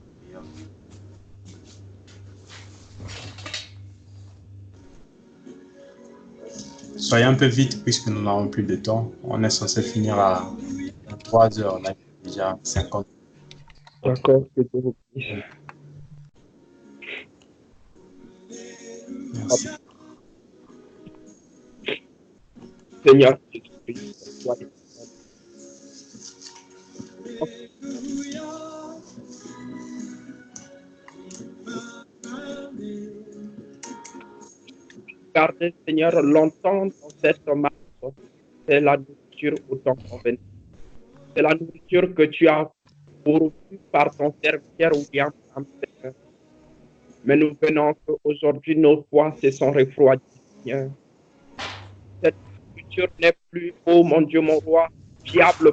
Soyez un peu vite puisque nous n'avons plus de temps. On est censé finir à 3 heures, là, déjà 50. D'accord, que Dieu vous bénisse. Merci. Seigneur Jésus-Christ, sois gardez, Seigneur, longtemps dans cette marche. C'est la nourriture autant convenable. C'est la nourriture que tu as pourvue par ton serviteur William Branham. Mais nous venons qu'aujourd'hui, nos foi se sont refroidies, Seigneur. Cette nourriture n'est plus, oh mon Dieu, mon roi, fiable.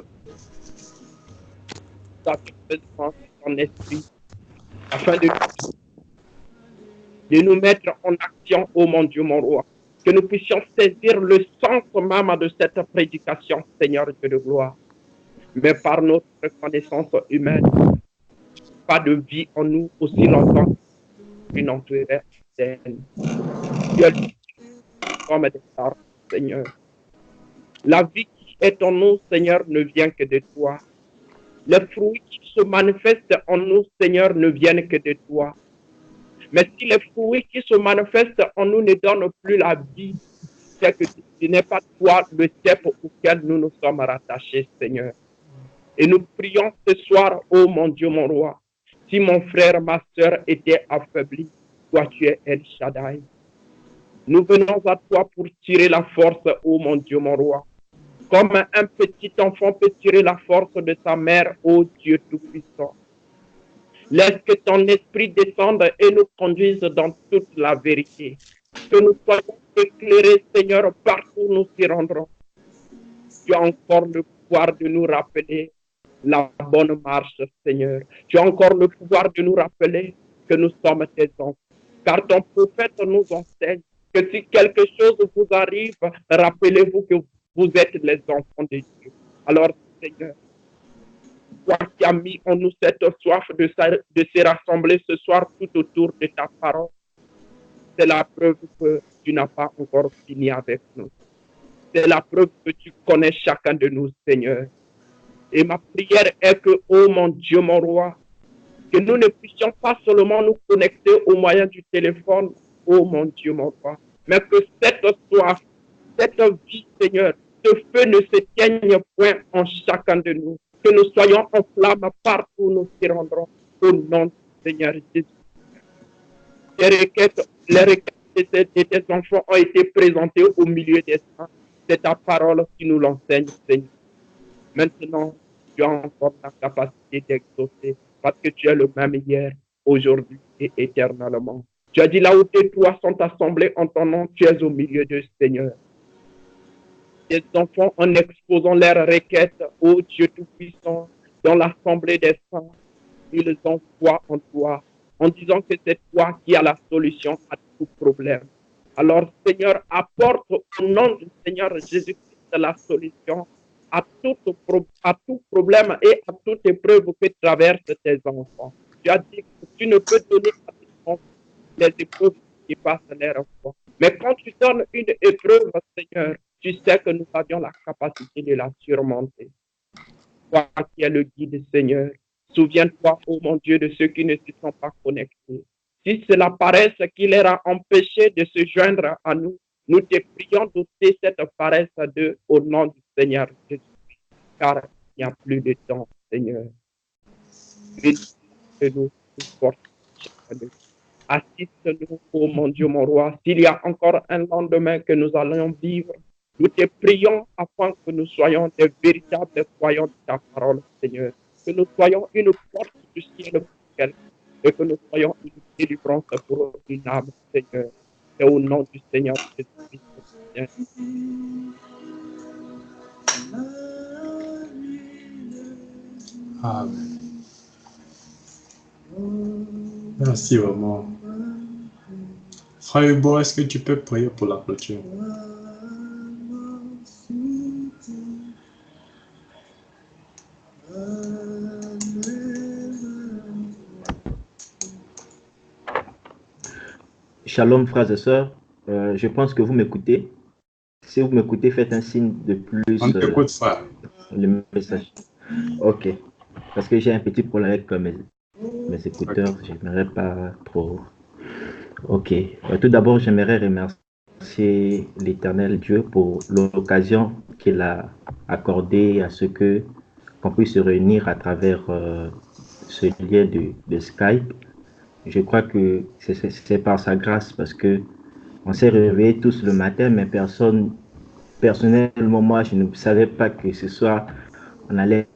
Ça te fait ton esprit afin de nous mettre en action, oh mon Dieu, mon roi. Que nous puissions saisir le sens même de cette prédication, Seigneur Dieu de gloire. Mais par notre reconnaissance humaine, pas de vie en nous aussi longtemps qu'une entourée saine. Dieu, comme des stars, Seigneur. La vie qui est en nous, Seigneur, ne vient que de toi. Les fruits qui se manifestent en nous, Seigneur, ne viennent que de toi. Mais si les fruits qui se manifestent en nous ne donnent plus la vie, c'est que ce n'est pas toi le chef auquel nous nous sommes rattachés, Seigneur. Et nous prions ce soir, oh mon Dieu, mon roi, Si mon frère, ma soeur étaient affaiblis, toi tu es El Shaddai. Nous venons à toi pour tirer la force, ô mon Dieu, mon roi. Comme un petit enfant peut tirer la force de sa mère, ô Dieu Tout-Puissant. Laisse que ton esprit descende et nous conduise dans toute la vérité. Que nous soyons éclairés, Seigneur, partout où nous y rendrons. Tu as encore le pouvoir de nous rappeler la bonne marche, Seigneur. Tu as encore le pouvoir de nous rappeler que nous sommes tes enfants. Car ton prophète nous enseigne que si quelque chose vous arrive, rappelez-vous que vous êtes les enfants de Dieu. Alors, Seigneur, toi qui as mis en nous cette soif de se rassembler ce soir tout autour de ta parole, c'est la preuve que tu n'as pas encore fini avec nous. C'est la preuve que tu connais chacun de nous, Seigneur. Et ma prière est que, ô mon Dieu, mon roi, que nous ne puissions pas seulement nous connecter au moyen du téléphone, ô mon Dieu, mon roi, mais que cette soif, cette vie, Seigneur, ce feu ne s'éteigne point en chacun de nous. Que nous soyons en flamme partout où nous y rendrons, au nom du Seigneur Jésus. Les requêtes de tes enfants ont été présentées au milieu des saints. C'est ta parole qui nous l'enseigne, Seigneur. Maintenant, tu as encore la capacité d'exaucer parce que tu es le même hier, aujourd'hui et éternellement. Tu as dit là où tes trois sont assemblés en ton nom, tu es au milieu d'eux, Seigneur. Tes enfants, en exposant leurs requêtes, ô Dieu Tout-Puissant, dans l'assemblée des saints, ils ont foi en toi, en disant que c'est toi qui as la solution à tout problème. Alors, Seigneur, apporte au nom du Seigneur Jésus-Christ la solution à tout problème et à toute épreuve que traversent tes enfants. Tu as dit que tu ne peux donner à tes enfants les épreuves qui passent leur foi. Mais quand tu donnes une épreuve, Seigneur, tu sais que nous avions la capacité de la surmonter. Toi qui es le guide, Seigneur, souviens-toi, ô mon Dieu, de ceux qui ne se sont pas connectés. Si c'est la paresse qui leur a empêché de se joindre à nous, nous te prions d'ôter cette paresse d'eux au nom du Seigneur Jésus, car il n'y a plus de temps, Seigneur. Aide-nous, assiste-nous, ô mon Dieu, mon roi. S'il y a encore un lendemain que nous allons vivre, nous te prions afin que nous soyons des véritables croyants de ta parole, Seigneur. Que nous soyons une porte du ciel pour quelqu'un et que nous soyons une délivrance pour une âme, Seigneur. Et au nom du Seigneur Jésus-Christ. Amen. Merci vraiment. Frère Hugo, est-ce que tu peux prier pour la clôture? Shalom, frères et sœurs. Je pense que vous m'écoutez. Si vous m'écoutez, faites un signe de plus. On t'écoute, frère. Le message. Ok. Parce que j'ai un petit problème avec mes écouteurs. Okay. J'aimerais pas trop. Ok. Tout d'abord, j'aimerais remercier l'Éternel Dieu pour l'occasion qu'il a accordée à ce qu'on puisse se réunir à travers ce lien de Skype. Je crois que c'est par sa grâce parce que on s'est réveillés tous le matin, mais personnellement, moi, je ne savais pas que ce soir, on allait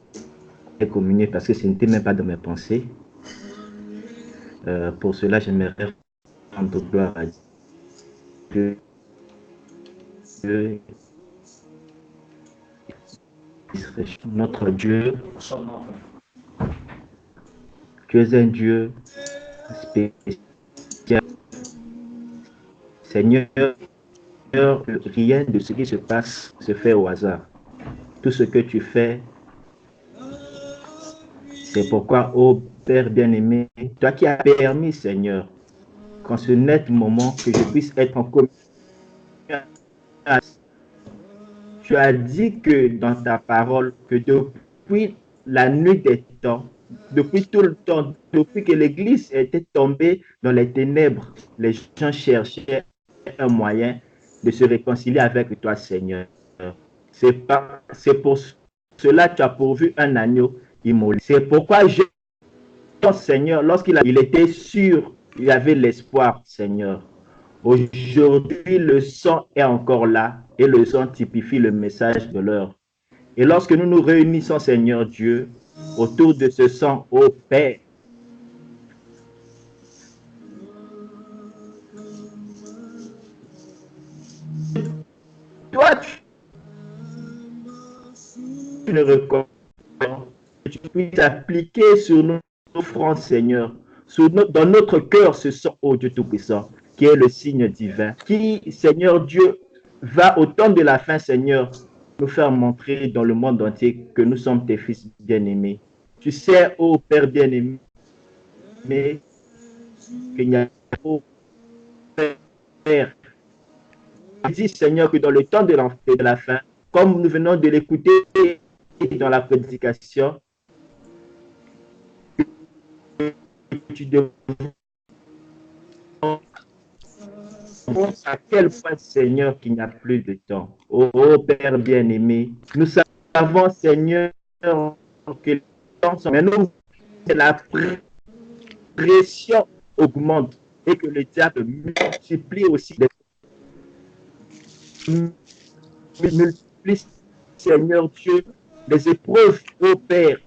communier parce que ce n'était même pas dans mes pensées. Pour cela, j'aimerais rendre gloire à Dieu. Notre Dieu, tu es un Dieu spécial. Seigneur, rien de ce qui se passe se fait au hasard. Tout ce que tu fais, c'est pourquoi, ô Père bien-aimé, toi qui as permis, Seigneur, qu'en ce net moment que je puisse être en communion, tu as dit que dans ta parole, que depuis la nuit des temps, depuis tout le temps, depuis que l'Église était tombée dans les ténèbres, les gens cherchaient un moyen de se réconcilier avec toi, Seigneur. C'est pour cela que tu as pourvu un agneau immolé. C'est pourquoi j'ai Seigneur, il était sûr, il avait l'espoir, Seigneur. Aujourd'hui, le sang est encore là et le sang typifie le message de l'heure. Et lorsque nous nous réunissons, Seigneur Dieu, autour de ce sang, ô Père, toi, tu le reconnais, que tu puisses appliquer sur nos offrandes, Seigneur, dans notre cœur ce sang, ô Dieu Tout-Puissant, qui est le signe divin, qui, Seigneur Dieu, va au temps de la fin, Seigneur, nous faire montrer dans le monde entier que nous sommes tes fils bien-aimés. Tu sais, ô Père bien-aimé, qu'il n'y a pas ô Père. Dis, Seigneur, que dans le temps de la fin, comme nous venons de l'écouter dans la prédication, tu demandes à quel point, Seigneur, qu'il n'y a plus de temps. Oh, Père bien-aimé, nous savons, Seigneur, que les temps sont... Mais nous, la pression augmente et que le diable multiplie aussi multiplie, Seigneur Dieu, les épreuves, ô Père,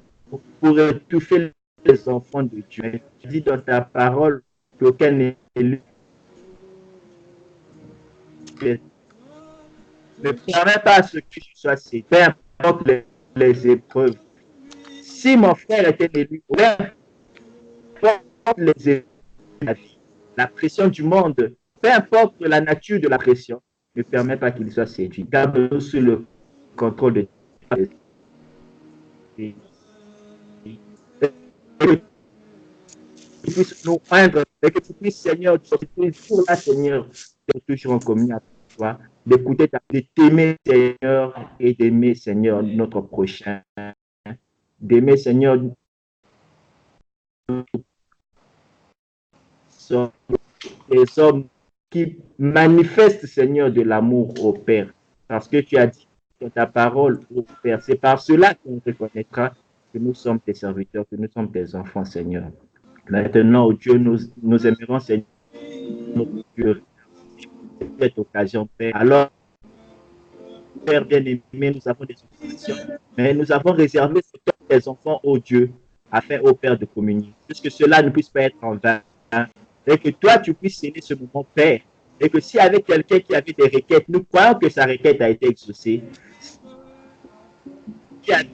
pour étouffer les enfants de Dieu. Tu dis dans ta parole qu'aucun élu ne permet pas à ce que je sois cédé, peu importe les épreuves. Si mon frère était élu, peu importe les épreuves, la pression du monde, peu importe la nature de la pression, ne permet pas qu'il soit séduit. Garde-nous sous le contrôle de Dieu. Que tu puisses nous rendre et que tu puisses, Seigneur, toujours là, Seigneur, toujours en communion avec toi, d'écouter, de t'aimer, Seigneur, et d'aimer, Seigneur, notre prochain. D'aimer, Seigneur, les hommes qui manifestent, Seigneur, de l'amour au Père. Parce que tu as dit dans ta parole au Père, c'est par cela qu'on reconnaîtra que nous sommes tes serviteurs, que nous sommes tes enfants, Seigneur. Maintenant, oh Dieu, nous aimerons, Seigneur, notre Dieu, cette occasion, Père. Alors, Père bien-aimé, nous avons des occupations, mais nous avons réservé ce temps des enfants, au Dieu, afin, au Père, de communier. Puisque cela ne puisse pas être en vain. Et que toi, tu puisses sceller ce moment, Père. Et que s'il y avait quelqu'un qui avait des requêtes, nous croyons que sa requête a été exaucée. Qui a dit,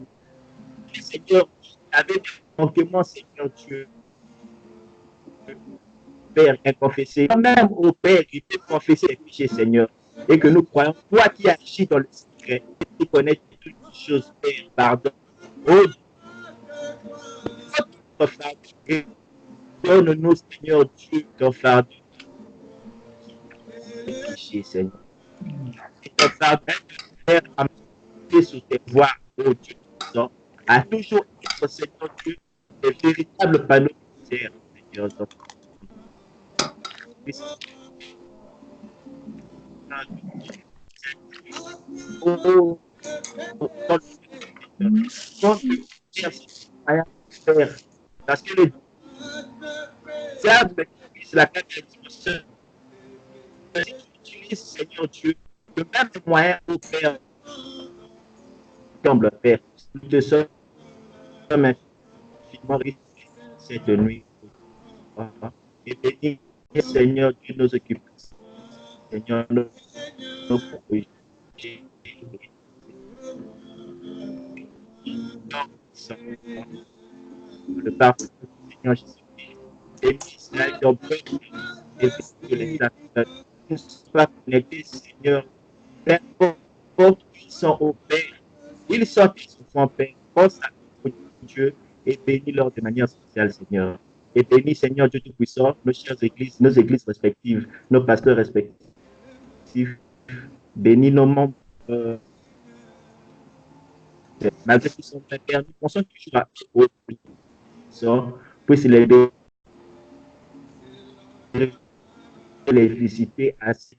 Seigneur, avec manquement, Seigneur Dieu, Père, inconfessé. Même au Père, il peut confesser les péchés, Seigneur. Et que nous croyons, toi qui agis dans le secret, tu connais toutes les choses, Père, pardon. Oh, notre fardeau, donne-nous, Seigneur Dieu, ton fardeau. Péché, Seigneur. Et ton fardeau, Père, à marcher sur tes voies, oh Dieu, à toujours être, Seigneur Dieu, des véritables panneaux de terre, Seigneur. Oh, parce que le diable utilise la quatrième dimension. Utilise, Seigneur Dieu, le même moyen au Père, comme le Père. Nous te sommes infiniment riches cette nuit. Et bénis, Seigneur Dieu, nos occupations. Seigneur, nos projets. Le pardon du Seigneur Jésus-Christ. Et Israël, ton peuple, et que les acteurs ne soient pas connectés, Seigneur. Père, porte puissant au Père. Ils sont tes enfants, Père. Pense à Dieu et bénis-leur de manière spéciale, Seigneur. Et bénis, Seigneur Dieu Tout-Puissant, nos chères églises, nos églises respectives, nos pasteurs respectifs. Bénis nos membres. Malgré qu'ils sont très perdus, nous pensons toujours à eux. Puisse les visiter assez.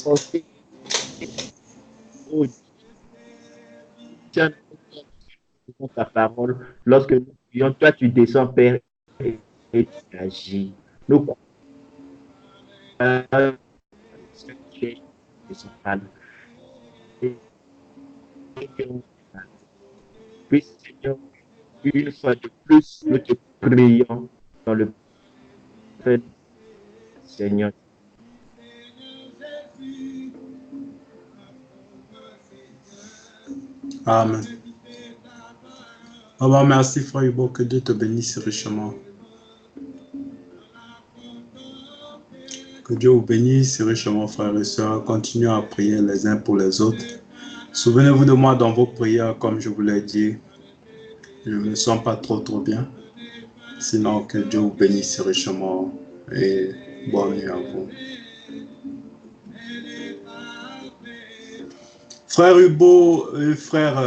penser au Dieu dans ta parole. Lorsque nous prions, toi tu descends, Père, et tu agis. Nous croyons que tu es central. Puis, Seigneur, une fois de plus, nous te prions dans le fait, Seigneur. Amen. Oh, bah, merci, frère Hugo, que Dieu te bénisse richement. Que Dieu vous bénisse richement, frères et sœurs. Continuez à prier les uns pour les autres. Souvenez-vous de moi dans vos prières, comme je vous l'ai dit. Je ne me sens pas trop bien. Sinon, que Dieu vous bénisse richement et bonne nuit à vous. Frère Hugo, frère...